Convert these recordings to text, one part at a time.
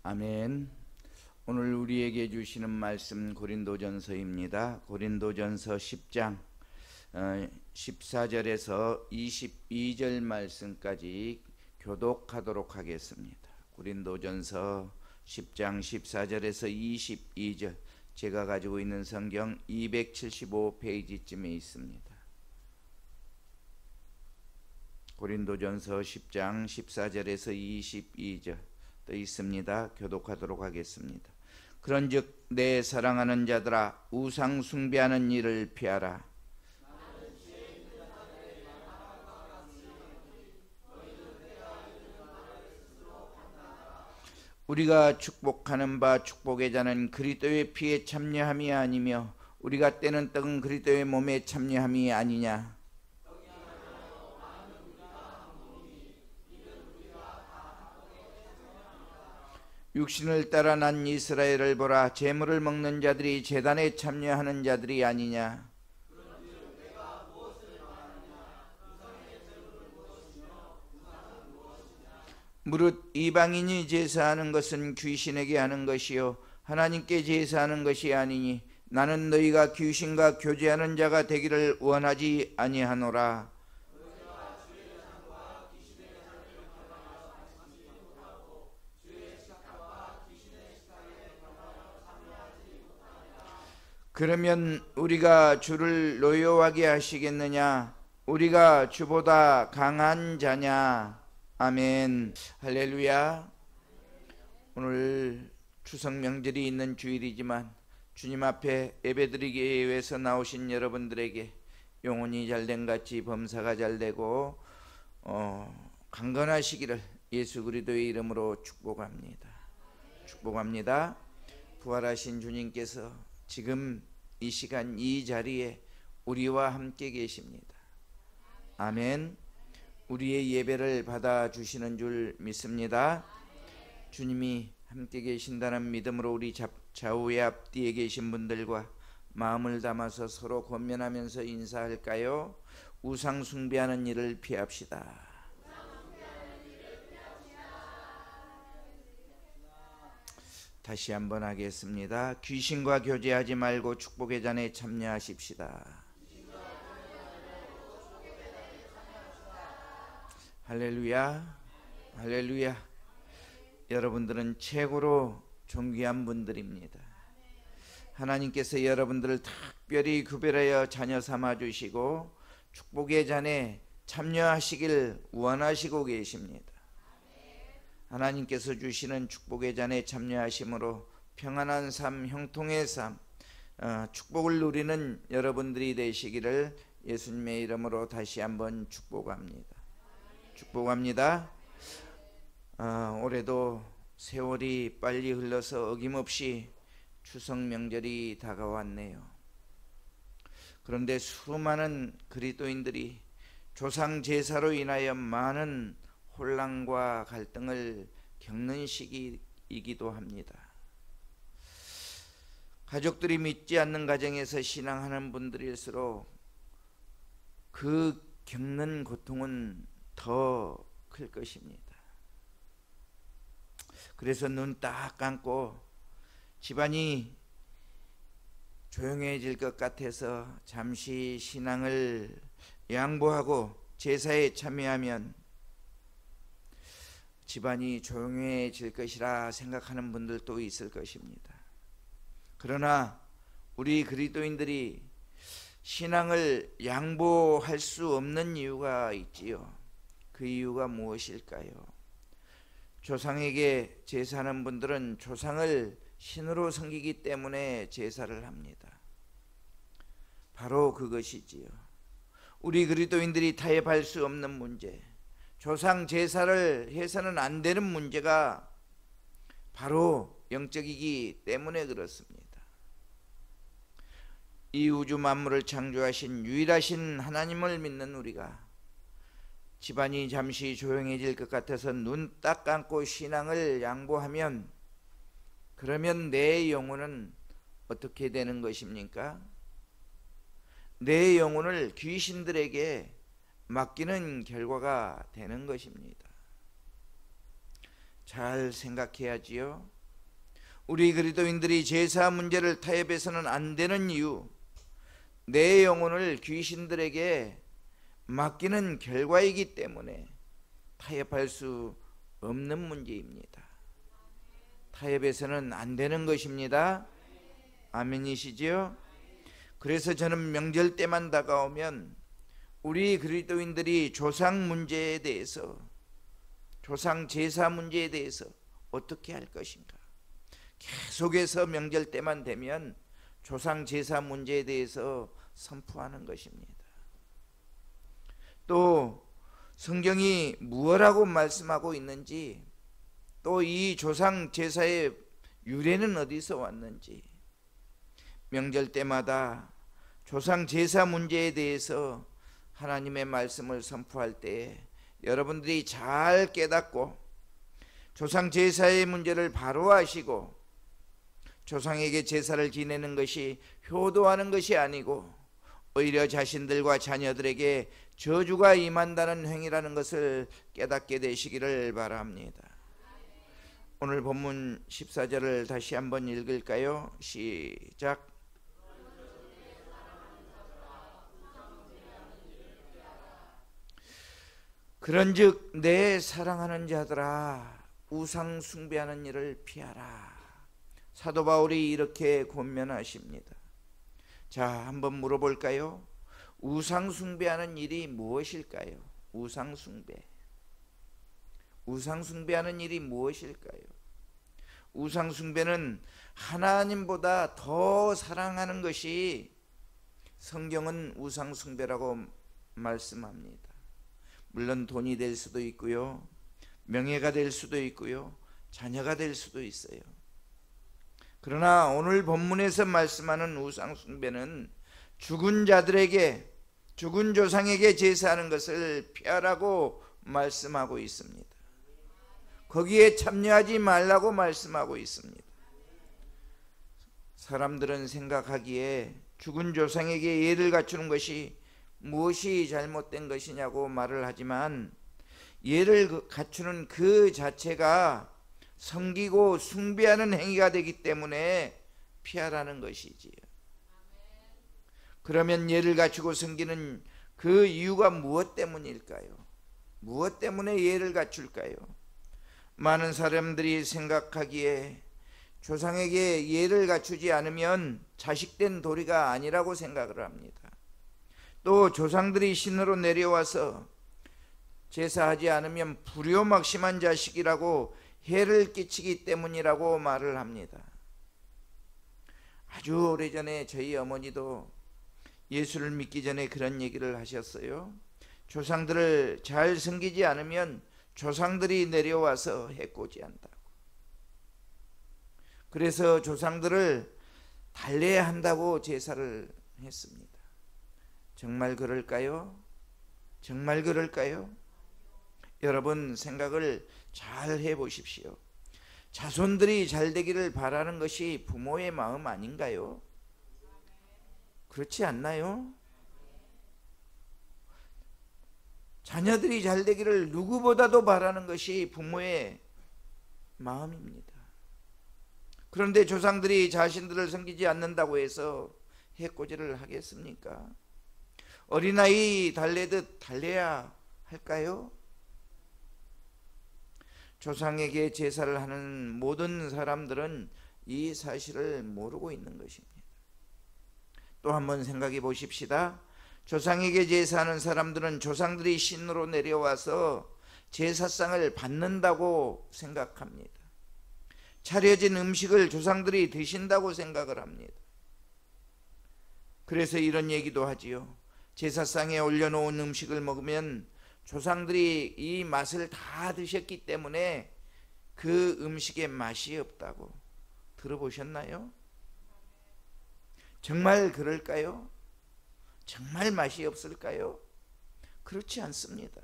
아멘. 오늘 우리에게 주시는 말씀 고린도전서입니다. 고린도전서 10장 14절에서 22절 말씀까지 교독하도록 하겠습니다. 고린도전서 10장 14절에서 22절, 제가 가지고 있는 성경 275페이지쯤에 있습니다. 고린도전서 10장 14절에서 22절 또 있습니다. 교독하도록 하겠습니다. 그런즉 내 사랑하는 자들아, 우상 숭배하는 일을 피하라. 우리가 축복하는 바 축복의 자는 그리스도의 피에 참여함이 아니며 우리가 떼는 떡은 그리스도의 몸에 참여함이 아니냐. 육신을 따라 난 이스라엘을 보라. 제물을 먹는 자들이 제단에 참여하는 자들이 아니냐. 무릇 이방인이 제사하는 것은 귀신에게 하는 것이요 하나님께 제사하는 것이 아니니 나는 너희가 귀신과 교제하는 자가 되기를 원하지 아니하노라. 그러면 우리가 주를 노여워하게 하시겠느냐? 우리가 주보다 강한 자냐? 아멘. 할렐루야. 오늘 추석 명절이 있는 주일이지만 주님 앞에 예배드리기 위해서 나오신 여러분들에게 영혼이 잘된 같이 범사가 잘되고 강건하시기를 예수 그리스도의 이름으로 축복합니다. 축복합니다. 부활하신 주님께서 지금 이 시간 이 자리에 우리와 함께 계십니다. 아멘. 우리의 예배를 받아주시는 줄 믿습니다. 주님이 함께 계신다는 믿음으로 우리 좌우에 앞뒤에 계신 분들과 마음을 담아서 서로 권면하면서 인사할까요? 우상 숭배하는 일을 피합시다. 다시 한번 하겠습니다. 귀신과 교제하지 말고 축복의 잔에 참여하십시다. 할렐루야, 할렐루야. 여러분들은 최고로 존귀한 분들입니다. 하나님께서 여러분들을 특별히 구별하여 자녀 삼아 주시고 축복의 잔에 참여하시길 원하시고 계십니다. 하나님께서 주시는 축복의 잔에 참여하심으로 평안한 삶, 형통의 삶, 축복을 누리는 여러분들이 되시기를 예수님의 이름으로 다시 한번 축복합니다. 축복합니다. 올해도 세월이 빨리 흘러서 어김없이 추석 명절이 다가왔네요. 그런데 수많은 그리스도인들이 조상 제사로 인하여 많은 혼란과 갈등을 겪는 시기이기도 합니다. 가족들이 믿지 않는 가정에서 신앙하는 분들일수록 그 겪는 고통은 더 클 것입니다. 그래서 눈 딱 감고 집안이 조용해질 것 같아서 잠시 신앙을 양보하고 제사에 참여하면 집안이 조용해질 것이라 생각하는 분들도 있을 것입니다. 그러나 우리 그리스도인들이 신앙을 양보할 수 없는 이유가 있지요. 그 이유가 무엇일까요? 조상에게 제사하는 분들은 조상을 신으로 섬기기 때문에 제사를 합니다. 바로 그것이지요. 우리 그리스도인들이 타협할 수 없는 문제, 조상 제사를 해서는 안 되는 문제가 바로 영적이기 때문에 그렇습니다. 이 우주 만물을 창조하신 유일하신 하나님을 믿는 우리가 집안이 잠시 조용해질 것 같아서 눈 딱 감고 신앙을 양보하면 그러면 내 영혼은 어떻게 되는 것입니까? 내 영혼을 귀신들에게 맡기는 결과가 되는 것입니다. 잘 생각해야지요. 우리 그리스도인들이 제사 문제를 타협해서는 안 되는 이유, 내 영혼을 귀신들에게 맡기는 결과이기 때문에 타협할 수 없는 문제입니다. 타협해서는 안 되는 것입니다. 아멘이시지요? 그래서 저는 명절 때만 다가오면 우리 그리스도인들이 조상 문제에 대해서, 조상 제사 문제에 대해서 어떻게 할 것인가, 계속해서 명절 때만 되면 조상 제사 문제에 대해서 선포하는 것입니다. 또 성경이 무엇라고 말씀하고 있는지, 또 이 조상 제사의 유래는 어디서 왔는지, 명절 때마다 조상 제사 문제에 대해서 하나님의 말씀을 선포할 때 여러분들이 잘 깨닫고 조상 제사의 문제를 바로 아시고, 조상에게 제사를 지내는 것이 효도하는 것이 아니고 오히려 자신들과 자녀들에게 저주가 임한다는 행위라는 것을 깨닫게 되시기를 바랍니다. 오늘 본문 14절을 다시 한번 읽을까요? 시작. 그런즉 내 사랑하는 자들아, 우상 숭배하는 일을 피하라. 사도 바울이 이렇게 권면하십니다. 자, 한번 물어볼까요? 우상 숭배하는 일이 무엇일까요? 우상 숭배. 우상 숭배하는 일이 무엇일까요? 우상 숭배는 하나님보다 더 사랑하는 것이 성경은 우상 숭배라고 말씀합니다. 물론 돈이 될 수도 있고요, 명예가 될 수도 있고요, 자녀가 될 수도 있어요. 그러나 오늘 본문에서 말씀하는 우상 숭배는 죽은 자들에게, 죽은 조상에게 제사하는 것을 피하라고 말씀하고 있습니다. 거기에 참여하지 말라고 말씀하고 있습니다. 사람들은 생각하기에 죽은 조상에게 예를 갖추는 것이 무엇이 잘못된 것이냐고 말을 하지만, 예를 갖추는 그 자체가 섬기고 숭배하는 행위가 되기 때문에 피하라는 것이지요. 그러면 예를 갖추고 섬기는 그 이유가 무엇 때문일까요? 무엇 때문에 예를 갖출까요? 많은 사람들이 생각하기에 조상에게 예를 갖추지 않으면 자식된 도리가 아니라고 생각을 합니다. 또 조상들이 신으로 내려와서 제사하지 않으면 불효막심한 자식이라고 해를 끼치기 때문이라고 말을 합니다. 아주 오래전에 저희 어머니도 예수를 믿기 전에 그런 얘기를 하셨어요. 조상들을 잘 섬기지 않으면 조상들이 내려와서 해코지한다고. 그래서 조상들을 달래야 한다고 제사를 했습니다. 정말 그럴까요? 정말 그럴까요? 여러분 생각을 잘 해보십시오. 자손들이 잘 되기를 바라는 것이 부모의 마음 아닌가요? 그렇지 않나요? 자녀들이 잘 되기를 누구보다도 바라는 것이 부모의 마음입니다. 그런데 조상들이 자신들을 섬기지 않는다고 해서 해코지를 하겠습니까? 어린아이 달래듯 달래야 할까요? 조상에게 제사를 하는 모든 사람들은 이 사실을 모르고 있는 것입니다. 또 한번 생각해 보십시다. 조상에게 제사하는 사람들은 조상들이 신으로 내려와서 제사상을 받는다고 생각합니다. 차려진 음식을 조상들이 드신다고 생각을 합니다. 그래서 이런 얘기도 하지요. 제사상에 올려놓은 음식을 먹으면 조상들이 이 맛을 다 드셨기 때문에 그 음식에 맛이 없다고. 들어보셨나요? 정말 그럴까요? 정말 맛이 없을까요? 그렇지 않습니다.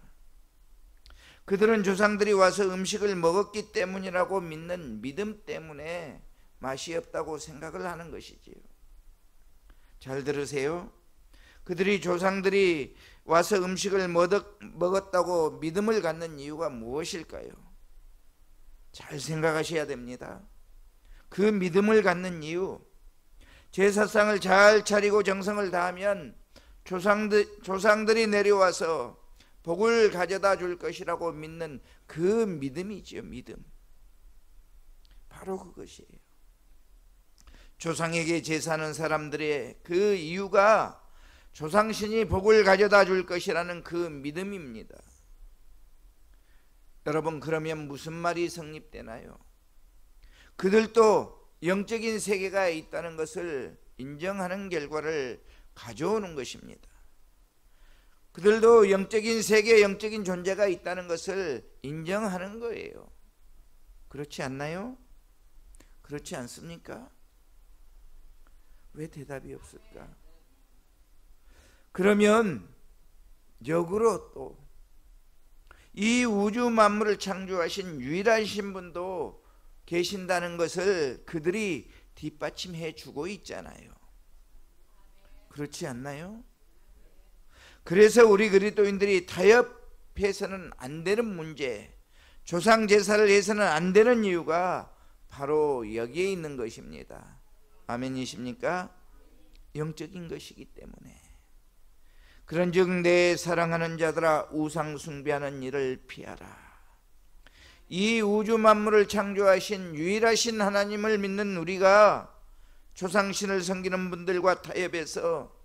그들은 조상들이 와서 음식을 먹었기 때문이라고 믿는 믿음 때문에 맛이 없다고 생각을 하는 것이지요. 잘 들으세요. 그들이 조상들이 와서 음식을 먹었다고 믿음을 갖는 이유가 무엇일까요? 잘 생각하셔야 됩니다. 그 믿음을 갖는 이유, 제사상을 잘 차리고 정성을 다하면 조상들이 내려와서 복을 가져다 줄 것이라고 믿는 그 믿음이지요. 믿음. 바로 그것이에요. 조상에게 제사하는 사람들의 그 이유가 조상신이 복을 가져다 줄 것이라는 그 믿음입니다. 여러분, 그러면 무슨 말이 성립되나요? 그들도 영적인 세계가 있다는 것을 인정하는 결과를 가져오는 것입니다. 그들도 영적인 세계, 영적인 존재가 있다는 것을 인정하는 거예요. 그렇지 않나요? 그렇지 않습니까? 왜 대답이 없을까? 그러면 역으로 또 이 우주 만물을 창조하신 유일하신 분도 계신다는 것을 그들이 뒷받침해 주고 있잖아요. 그렇지 않나요? 그래서 우리 그리스도인들이 타협해서는 안 되는 문제, 조상 제사를 해서는 안 되는 이유가 바로 여기에 있는 것입니다. 아멘이십니까? 영적인 것이기 때문에. 그런즉 내 사랑하는 자들아, 우상 숭배하는 일을 피하라. 이 우주 만물을 창조하신 유일하신 하나님을 믿는 우리가 조상신을 섬기는 분들과 타협해서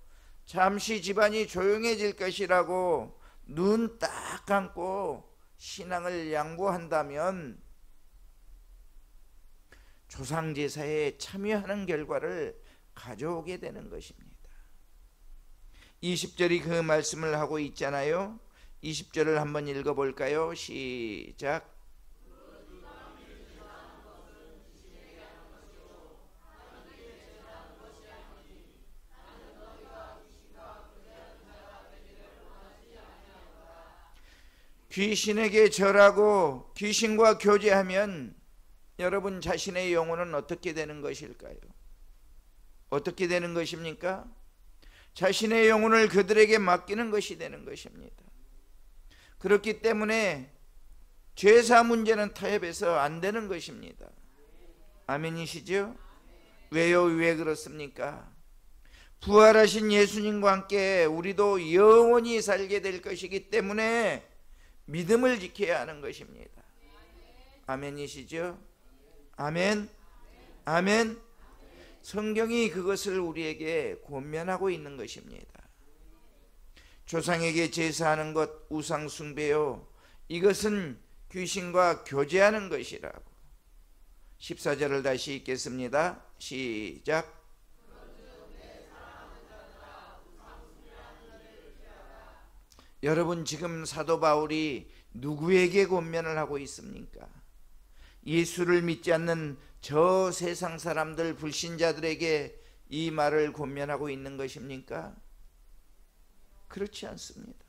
잠시 집안이 조용해질 것이라고 눈 딱 감고 신앙을 양보한다면 조상제사에 참여하는 결과를 가져오게 되는 것입니다. 20절이 그 말씀을 하고 있잖아요. 20절을 한번 읽어볼까요? 시작. 귀신에게 절하고 귀신과 교제하면 여러분 자신의 영혼은 어떻게 되는 것일까요? 어떻게 되는 것입니까? 자신의 영혼을 그들에게 맡기는 것이 되는 것입니다. 그렇기 때문에 죄사 문제는 타협해서 안 되는 것입니다. 아멘이시죠? 왜요? 왜 그렇습니까? 부활하신 예수님과 함께 우리도 영원히 살게 될 것이기 때문에 믿음을 지켜야 하는 것입니다. 아멘이시죠? 아멘. 아멘. 성경이 그것을 우리에게 권면하고 있는 것입니다. 조상에게 제사하는 것 우상 숭배요, 이것은 귀신과 교제하는 것이라고. 14절을 다시 읽겠습니다. 시작. 여러분, 지금 사도 바울이 누구에게 권면을 하고 있습니까? 예수를 믿지 않는 저 세상 사람들, 불신자들에게 이 말을 권면하고 있는 것입니까? 그렇지 않습니다.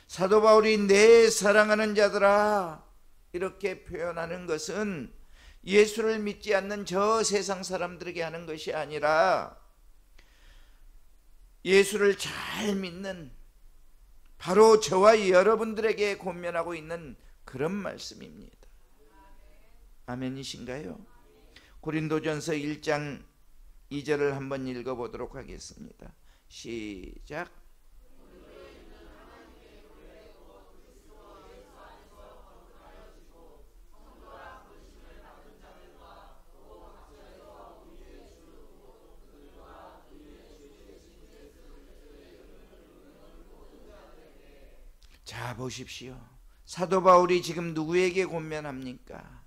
사도 바울이 내 사랑하는 자들아 이렇게 표현하는 것은 예수를 믿지 않는 저 세상 사람들에게 하는 것이 아니라 예수를 잘 믿는 바로 저와 여러분들에게 권면하고 있는 그런 말씀입니다. 아멘이신가요? 고린도전서 1장 2절을 한번 읽어보도록 하겠습니다. 시작. 자, 보십시오. 사도 바울이 지금 누구에게 권면합니까?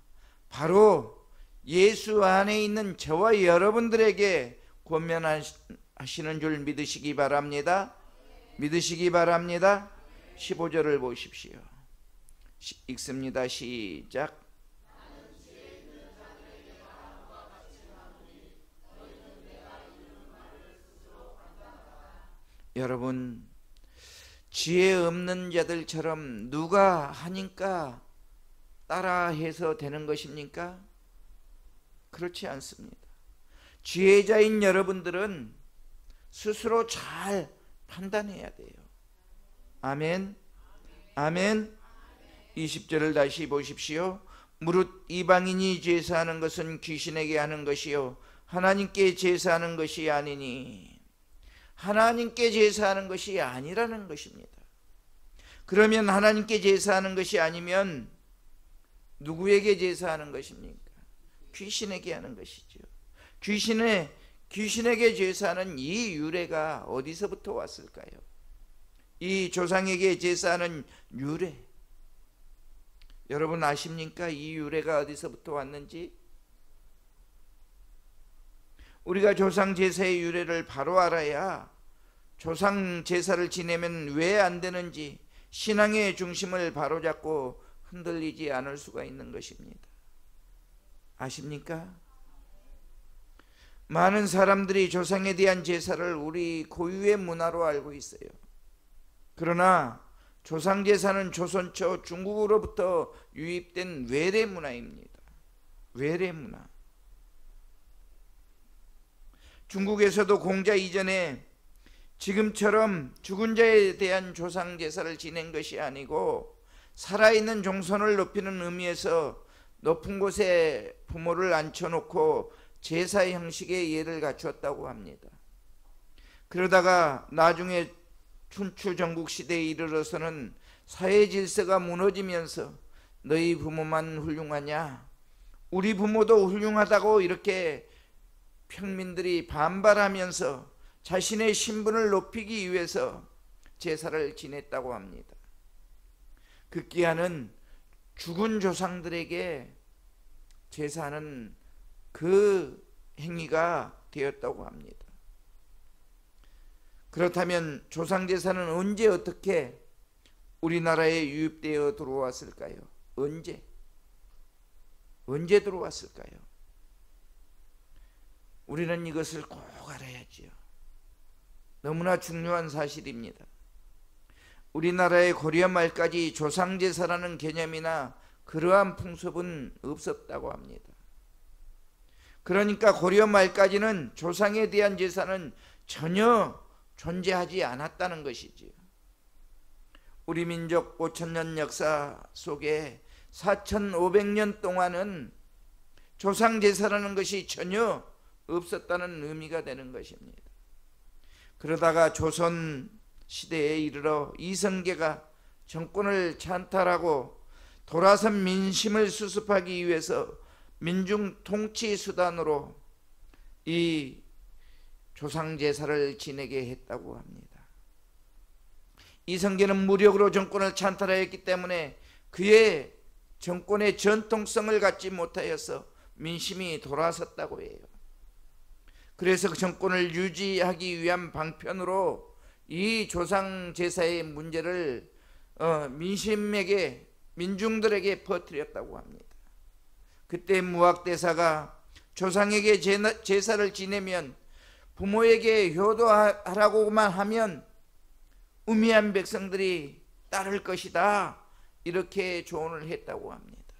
바로 예수 안에 있는 저와 여러분들에게 권면하시는 줄 믿으시기 바랍니다. 믿으시기 바랍니다. 15절을 보십시오. 읽습니다. 시작. 여러분, 지혜 없는 자들처럼 누가 하니까 따라해서 되는 것입니까? 그렇지 않습니다. 지혜자인 여러분들은 스스로 잘 판단해야 돼요. 아멘. 아멘. 20절을 다시 보십시오. 무릇 이방인이 제사하는 것은 귀신에게 하는 것이요 하나님께 제사하는 것이 아니니. 하나님께 제사하는 것이 아니라는 것입니다. 그러면 하나님께 제사하는 것이 아니면 누구에게 제사하는 것입니까? 귀신에게 하는 것이죠. 귀신에게 제사하는 이 유래가 어디서부터 왔을까요? 이 조상에게 제사하는 유래, 여러분 아십니까? 이 유래가 어디서부터 왔는지? 우리가 조상 제사의 유래를 바로 알아야 조상 제사를 지내면 왜 안 되는지 신앙의 중심을 바로잡고 흔들리지 않을 수가 있는 것입니다. 아십니까? 많은 사람들이 조상에 대한 제사를 우리 고유의 문화로 알고 있어요. 그러나 조상 제사는 조선 초 중국으로부터 유입된 외래 문화입니다. 외래 문화. 중국에서도 공자 이전에 지금처럼 죽은 자에 대한 조상 제사를 지낸 것이 아니고 살아있는 종손을 높이는 의미에서 높은 곳에 부모를 앉혀놓고 제사 형식의 예를 갖추었다고 합니다. 그러다가 나중에 춘추 전국 시대에 이르러서는 사회 질서가 무너지면서 너희 부모만 훌륭하냐? 우리 부모도 훌륭하다고 이렇게 평민들이 반발하면서 자신의 신분을 높이기 위해서 제사를 지냈다고 합니다. 급기야는 죽은 조상들에게 제사하는 그 행위가 되었다고 합니다. 그렇다면 조상 제사는 언제 어떻게 우리나라에 유입되어 들어왔을까요? 언제 들어왔을까요? 우리는 이것을 꼭 알아야지요. 너무나 중요한 사실입니다. 우리나라의 고려 말까지 조상 제사라는 개념이나 그러한 풍습은 없었다고 합니다. 그러니까 고려 말까지는 조상에 대한 제사는 전혀 존재하지 않았다는 것이지요. 우리 민족 5,000년 역사 속에 4,500년 동안은 조상 제사라는 것이 전혀 없었다는 의미가 되는 것입니다. 그러다가 조선 시대에 이르러 이성계가 정권을 찬탈하고 돌아선 민심을 수습하기 위해서 민중 통치 수단으로 이 조상 제사를 지내게 했다고 합니다. 이성계는 무력으로 정권을 찬탈하였기 때문에 그의 정권의 전통성을 갖지 못하여서 민심이 돌아섰다고 해요. 그래서 그 정권을 유지하기 위한 방편으로 이 조상 제사의 문제를 민중들에게 퍼뜨렸다고 합니다. 그때 무학대사가 조상에게 제사를 지내면 부모에게 효도하라고만 하면 우매한 백성들이 따를 것이다, 이렇게 조언을 했다고 합니다.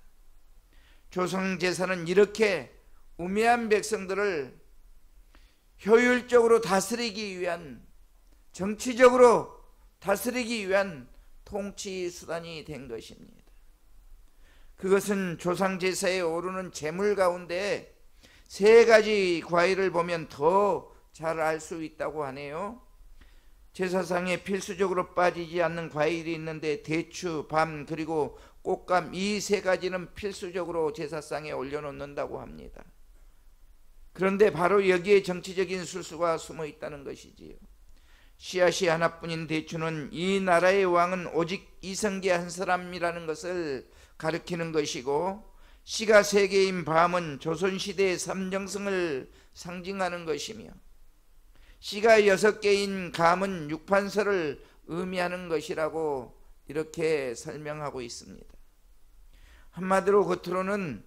조상 제사는 이렇게 우매한 백성들을 효율적으로 다스리기 위한, 정치적으로 다스리기 위한 통치 수단이 된 것입니다. 그것은 조상 제사에 오르는 제물 가운데 세 가지 과일을 보면 더 잘 알 수 있다고 하네요. 제사상에 필수적으로 빠지지 않는 과일이 있는데 대추, 밤, 그리고 꽃감, 이 세 가지는 필수적으로 제사상에 올려놓는다고 합니다. 그런데 바로 여기에 정치적인 술수가 숨어 있다는 것이지요. 씨앗이 하나뿐인 대추는 이 나라의 왕은 오직 이성계 한 사람이라는 것을 가리키는 것이고, 씨가 세 개인 밤은 조선시대의 삼정성을 상징하는 것이며, 씨가 6개인 감은 육판서를 의미하는 것이라고 이렇게 설명하고 있습니다. 한마디로 겉으로는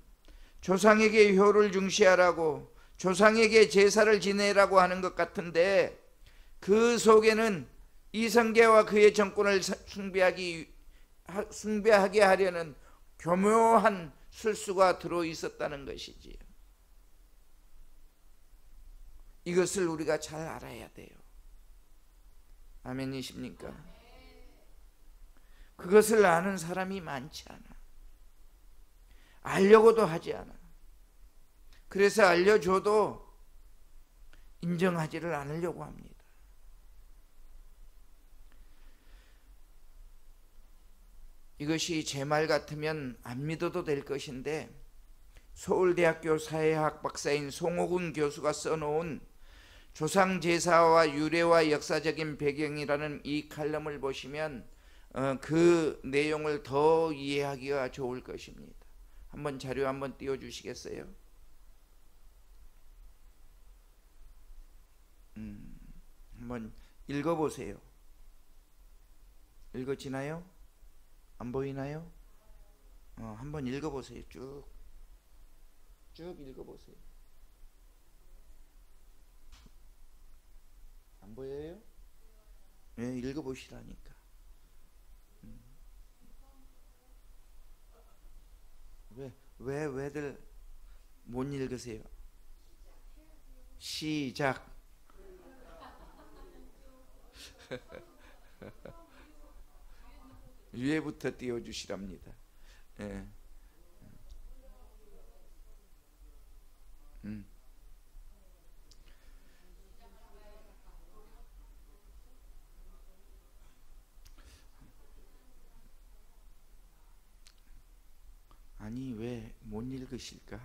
조상에게 효를 중시하라고, 조상에게 제사를 지내라고 하는 것 같은데 그 속에는 이성계와 그의 정권을 숭배하게 하려는 교묘한 술수가 들어 있었다는 것이지요. 이것을 우리가 잘 알아야 돼요. 아멘이십니까? 그것을 아는 사람이 많지 않아. 알려고도 하지 않아. 그래서 알려줘도 인정하지를 않으려고 합니다. 이것이 제 말 같으면 안 믿어도 될 것인데 서울대학교 사회학 박사인 송옥은 교수가 써놓은 조상제사와 유래와 역사적인 배경이라는 이 칼럼을 보시면 그 내용을 더 이해하기가 좋을 것입니다. 한번 자료 한번 띄워주시겠어요? 한번 읽어보세요. 읽어지나요? 안 보이나요? 한번 읽어보세요. 쭉 읽어보세요. 안 보여요? 네, 읽어보시라니까. 왜들 못 읽으세요? 시작. 위에부터 띄워주시랍니다. 예. 아니 왜 못 읽으실까?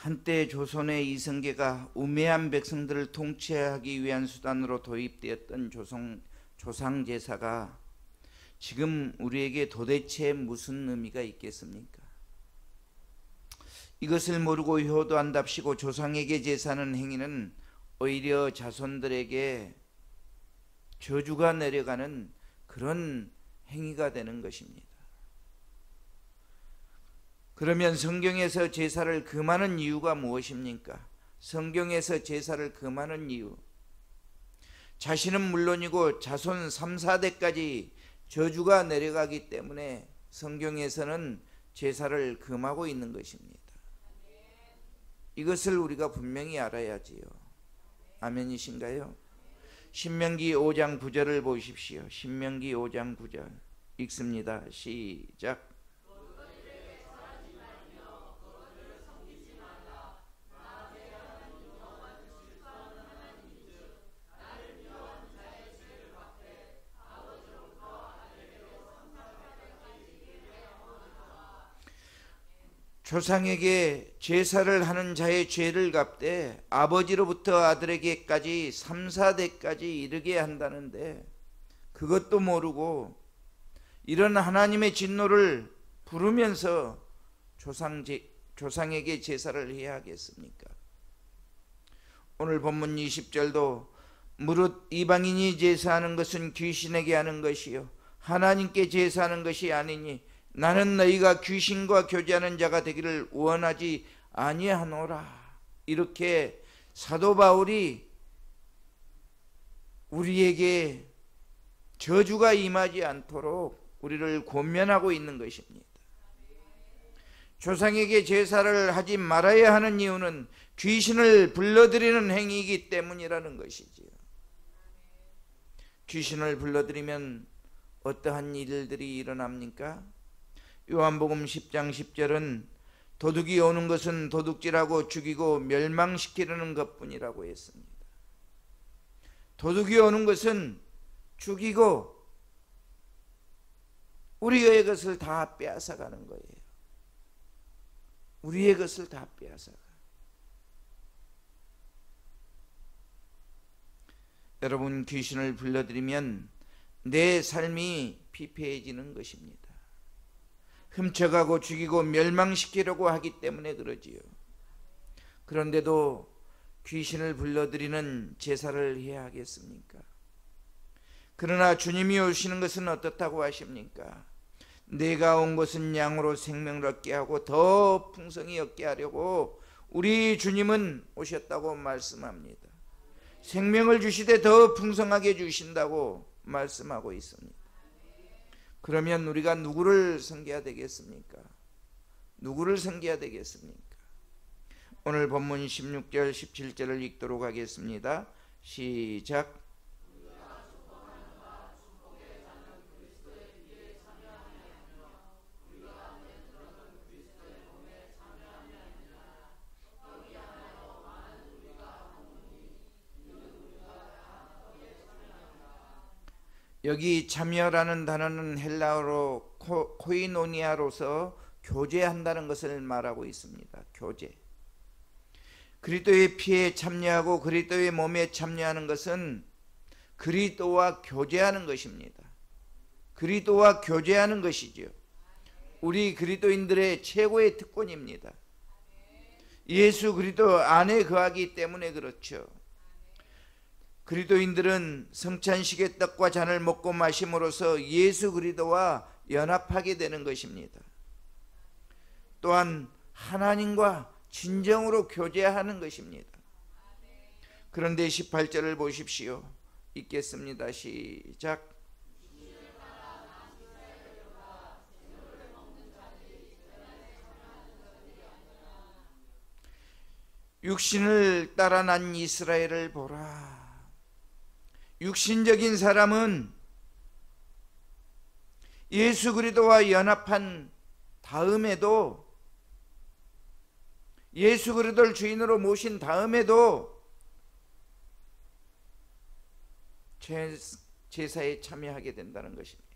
한때 조선의 이성계가 우매한 백성들을 통치하기 위한 수단으로 도입되었던 조상제사가 지금 우리에게 도대체 무슨 의미가 있겠습니까? 이것을 모르고 효도한답시고 조상에게 제사하는 행위는 오히려 자손들에게 저주가 내려가는 그런 행위가 되는 것입니다. 그러면 성경에서 제사를 금하는 이유가 무엇입니까? 성경에서 제사를 금하는 이유, 자신은 물론이고 자손 3, 4대까지 저주가 내려가기 때문에 성경에서는 제사를 금하고 있는 것입니다. 이것을 우리가 분명히 알아야지요. 아멘이신가요? 신명기 5장 9절을 보십시오. 신명기 5장 9절 읽습니다. 시작. 조상에게 제사를 하는 자의 죄를 갚되 아버지로부터 아들에게까지 3, 4대까지 이르게 한다는데, 그것도 모르고 이런 하나님의 진노를 부르면서 조상에게 제사를 해야 하겠습니까? 오늘 본문 20절도 무릇 이방인이 제사하는 것은 귀신에게 하는 것이요 하나님께 제사하는 것이 아니니 나는 너희가 귀신과 교제하는 자가 되기를 원하지 아니하노라. 이렇게 사도 바울이 우리에게 저주가 임하지 않도록 우리를 권면하고 있는 것입니다. 조상에게 제사를 하지 말아야 하는 이유는 귀신을 불러들이는 행위이기 때문이라는 것이지요. 귀신을 불러들이면 어떠한 일들이 일어납니까? 요한복음 10장 10절은 도둑이 오는 것은 도둑질하고 죽이고 멸망시키려는 것뿐이라고 했습니다. 도둑이 오는 것은 죽이고 우리의 것을 다 빼앗아가는 거예요. 우리의 것을 다 빼앗아가. 여러분, 귀신을 불러들이면 내 삶이 피폐해지는 것입니다. 훔쳐가고 죽이고 멸망시키려고 하기 때문에 그러지요. 그런데도 귀신을 불러들이는 제사를 해야 하겠습니까? 그러나 주님이 오시는 것은 어떻다고 하십니까? 내가 온 것은 양으로 생명을 얻게 하고 더 풍성히 얻게 하려고 우리 주님은 오셨다고 말씀합니다. 생명을 주시되 더 풍성하게 주신다고 말씀하고 있습니다. 그러면 우리가 누구를 섬겨야 되겠습니까? 누구를 섬겨야 되겠습니까? 오늘 본문 16절 17절을 읽도록 하겠습니다. 시작. 여기 참여라는 단어는 헬라어로 코이노니아로서 교제한다는 것을 말하고 있습니다. 교제. 그리스도의 피에 참여하고 그리스도의 몸에 참여하는 것은 그리스도와 교제하는 것입니다. 그리스도와 교제하는 것이죠. 우리 그리스도인들의 최고의 특권입니다. 예수 그리스도 안에 거하기 때문에 그렇죠. 그리스도인들은 성찬식의 떡과 잔을 먹고 마심으로써 예수 그리스도와 연합하게 되는 것입니다. 또한 하나님과 진정으로 교제하는 것입니다. 그런데 18절을 보십시오. 읽겠습니다. 시작. 육신을 따라 난 이스라엘을 보라. 육신적인 사람은 예수 그리스도와 연합한 다음에도, 예수 그리스도를 주인으로 모신 다음에도 제사에 참여하게 된다는 것입니다.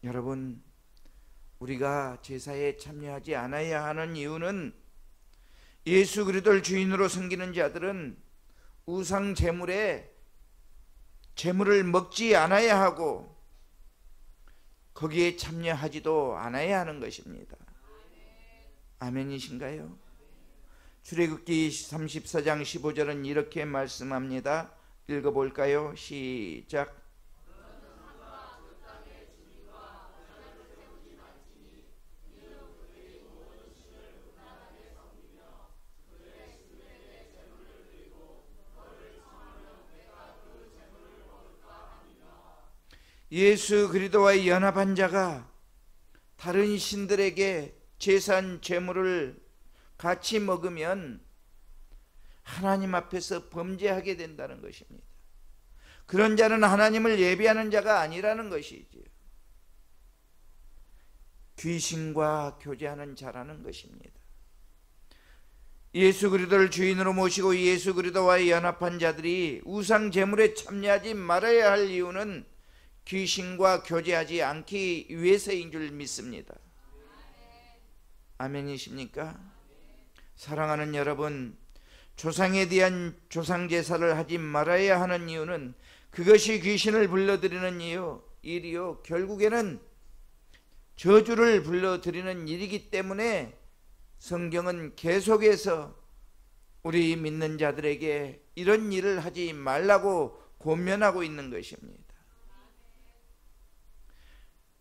여러분, 우리가 제사에 참여하지 않아야 하는 이유는 예수 그리스도를 주인으로 섬기는 자들은 우상 제물에 제물을 먹지 않아야 하고 거기에 참여하지도 않아야 하는 것입니다. 아멘이신가요? 출애굽기 34장 15절은 이렇게 말씀합니다. 읽어볼까요? 시작. 예수 그리스도와의 연합한 자가 다른 신들에게 제산 제물을 같이 먹으면 하나님 앞에서 범죄하게 된다는 것입니다. 그런 자는 하나님을 예비하는 자가 아니라는 것이지요. 귀신과 교제하는 자라는 것입니다. 예수 그리스도를 주인으로 모시고 예수 그리스도와의 연합한 자들이 우상 제물에 참여하지 말아야 할 이유는 귀신과 교제하지 않기 위해서인 줄 믿습니다. 아멘이십니까? 사랑하는 여러분, 조상에 대한 조상제사를 하지 말아야 하는 이유는 그것이 귀신을 불러들이는 일이요 결국에는 저주를 불러들이는 일이기 때문에 성경은 계속해서 우리 믿는 자들에게 이런 일을 하지 말라고 권면하고 있는 것입니다.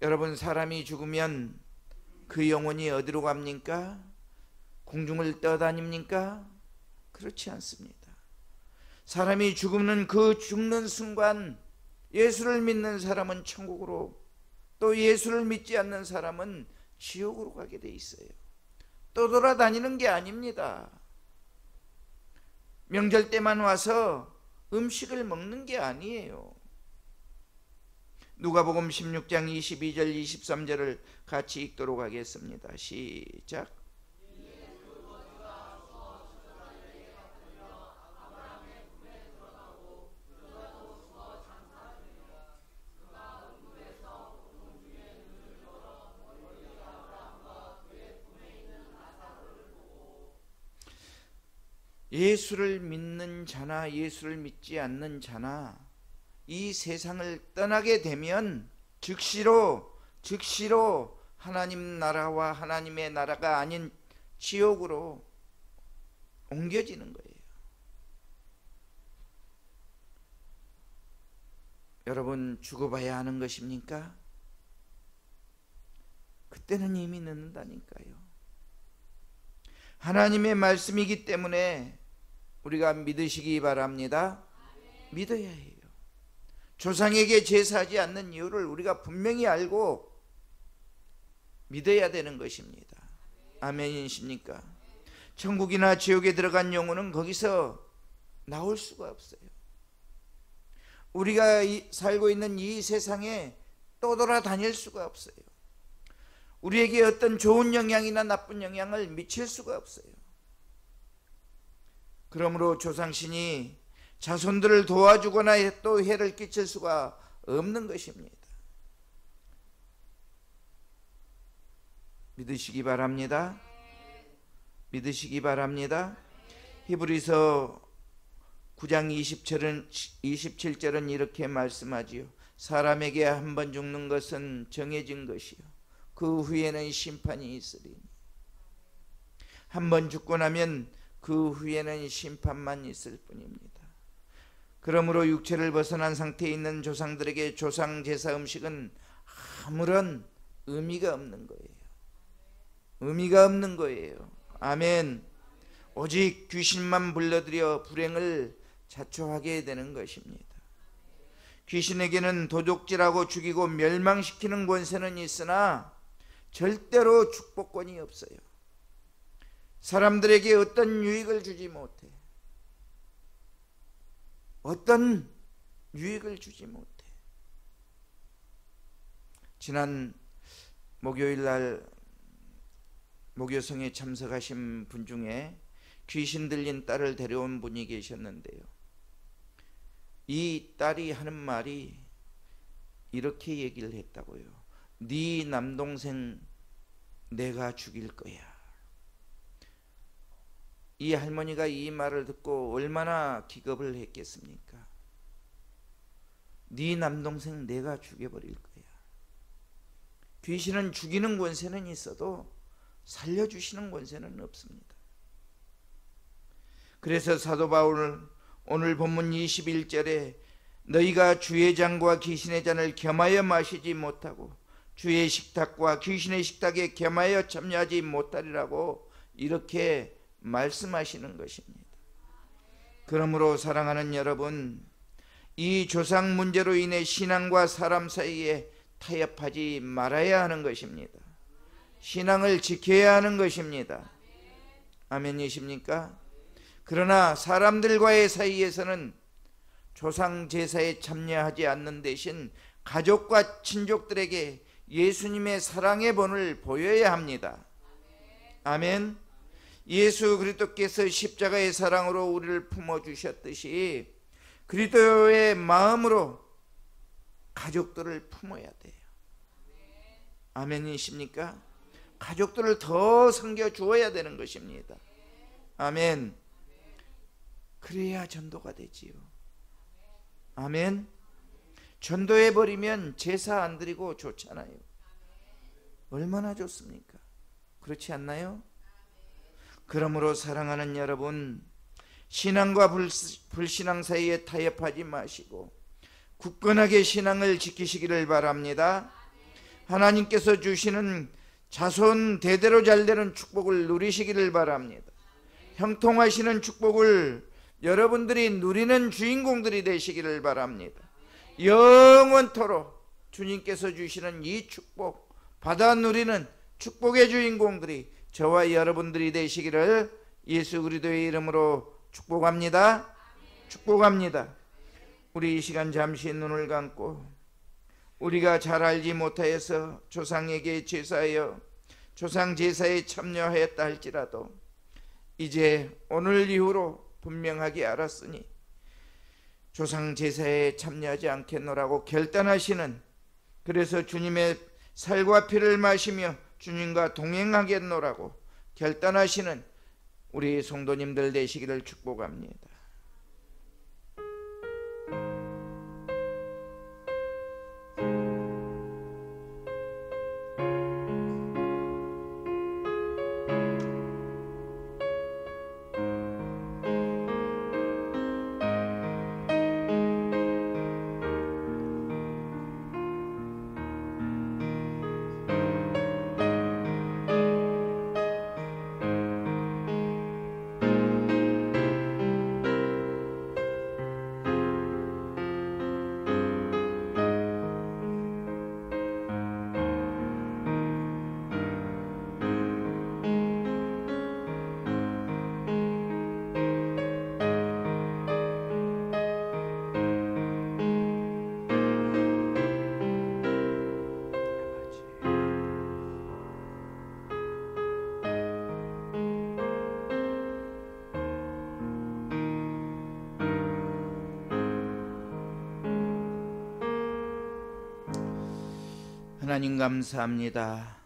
여러분, 사람이 죽으면 그 영혼이 어디로 갑니까? 공중을 떠다닙니까? 그렇지 않습니다. 사람이 죽는 그 죽는 순간 예수를 믿는 사람은 천국으로, 또 예수를 믿지 않는 사람은 지옥으로 가게 돼 있어요. 떠돌아다니는 게 아닙니다. 명절 때만 와서 음식을 먹는 게 아니에요. 누가복음 16장 22절 23절을 같이 읽도록 하겠습니다. 시작. 예수를 믿는 자나 예수를 믿지 않는 자나 이 세상을 떠나게 되면 즉시로 하나님 나라와 하나님의 나라가 아닌 지옥으로 옮겨지는 거예요. 여러분, 죽어봐야 하는 것입니까? 그때는 이미 늦는다니까요. 하나님의 말씀이기 때문에 우리가 믿으시기 바랍니다. 믿어야 해요. 조상에게 제사하지 않는 이유를 우리가 분명히 알고 믿어야 되는 것입니다. 아멘이십니까? 천국이나 지옥에 들어간 영혼은 거기서 나올 수가 없어요. 우리가 살고 있는 이 세상에 떠돌아다닐 수가 없어요. 우리에게 어떤 좋은 영향이나 나쁜 영향을 미칠 수가 없어요. 그러므로 조상신이 자손들을 도와주거나 또 해를 끼칠 수가 없는 것입니다. 믿으시기 바랍니다. 믿으시기 바랍니다. 히브리서 9장 27절은 이렇게 말씀하지요. 사람에게 한 번 죽는 것은 정해진 것이요 그 후에는 심판이 있으리니. 한 번 죽고 나면 그 후에는 심판만 있을 뿐입니다. 그러므로 육체를 벗어난 상태에 있는 조상들에게 조상 제사 음식은 아무런 의미가 없는 거예요. 의미가 없는 거예요. 아멘. 오직 귀신만 불러들여 불행을 자초하게 되는 것입니다. 귀신에게는 도둑질하고 죽이고 멸망시키는 권세는 있으나 절대로 축복권이 없어요. 사람들에게 어떤 유익을 주지 못해. 어떤 유익을 주지 못해. 지난 목요일 날 목요성에 참석하신 분 중에 귀신 들린 딸을 데려온 분이 계셨는데요. 이 딸이 하는 말이 이렇게 얘기를 했다고요. 네 남동생 내가 죽일 거야. 이 할머니가 이 말을 듣고 얼마나 기겁을 했겠습니까? 네 남동생 내가 죽여버릴 거야. 귀신은 죽이는 권세는 있어도 살려주시는 권세는 없습니다. 그래서 사도 바울은 오늘 본문 21절에 너희가 주의 잔과 귀신의 잔을 겸하여 마시지 못하고 주의 식탁과 귀신의 식탁에 겸하여 참여하지 못하리라고 이렇게 말씀하시는 것입니다. 그러므로 사랑하는 여러분, 이 조상 문제로 인해 신앙과 사람 사이에 타협하지 말아야 하는 것입니다. 신앙을 지켜야 하는 것입니다. 아멘이십니까? 그러나 사람들과의 사이에서는 조상 제사에 참여하지 않는 대신 가족과 친족들에게 예수님의 사랑의 본을 보여야 합니다. 아멘. 예수 그리스도께서 십자가의 사랑으로 우리를 품어주셨듯이 그리스도의 마음으로 가족들을 품어야 돼요. 아멘이십니까? 가족들을 더 섬겨 주어야 되는 것입니다. 아멘. 그래야 전도가 되지요. 아멘. 전도해버리면 제사 안 드리고 좋잖아요. 얼마나 좋습니까? 그렇지 않나요? 그러므로 사랑하는 여러분, 신앙과 불신앙 사이에 타협하지 마시고 굳건하게 신앙을 지키시기를 바랍니다. 하나님께서 주시는 자손 대대로 잘되는 축복을 누리시기를 바랍니다. 형통하시는 축복을 여러분들이 누리는 주인공들이 되시기를 바랍니다. 영원토록 주님께서 주시는 이 축복 받아 누리는 축복의 주인공들이 저와 여러분들이 되시기를 예수 그리스도의 이름으로 축복합니다. 축복합니다. 우리 이 시간 잠시 눈을 감고 우리가 잘 알지 못하여서 조상에게 제사하여 조상 제사에 참여하였다 할지라도 이제 오늘 이후로 분명하게 알았으니 조상 제사에 참여하지 않겠노라고 결단하시는, 그래서 주님의 살과 피를 마시며 주님과 동행하겠노라고 결단하시는 우리 성도님들 되시기를 축복합니다. 하나님 감사합니다.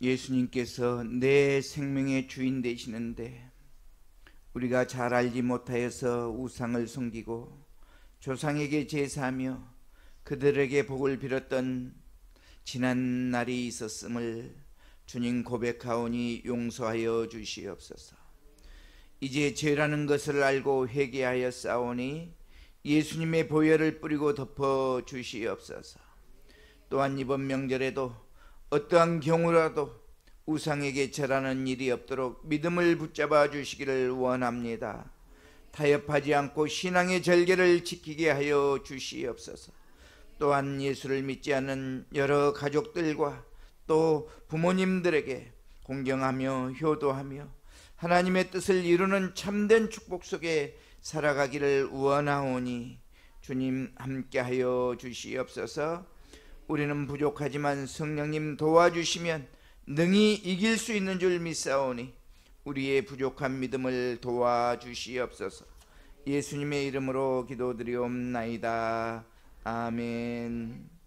예수님께서 내 생명의 주인 되시는데 우리가 잘 알지 못하여서 우상을 섬기고 조상에게 제사하며 그들에게 복을 빌었던 지난 날이 있었음을 주님 고백하오니 용서하여 주시옵소서. 이제 죄라는 것을 알고 회개하여 싸우니 예수님의 보혈을 뿌리고 덮어 주시옵소서. 또한 이번 명절에도 어떠한 경우라도 우상에게 절하는 일이 없도록 믿음을 붙잡아 주시기를 원합니다. 타협하지 않고 신앙의 절개를 지키게 하여 주시옵소서. 또한 예수를 믿지 않는 여러 가족들과 또 부모님들에게 공경하며 효도하며 하나님의 뜻을 이루는 참된 축복 속에 살아가기를 원하오니 주님 함께하여 주시옵소서. 우리는 부족하지만 성령님 도와주시면 능히 이길 수 있는 줄 믿사오니 우리의 부족한 믿음을 도와주시옵소서. 예수님의 이름으로 기도드리옵나이다. 아멘.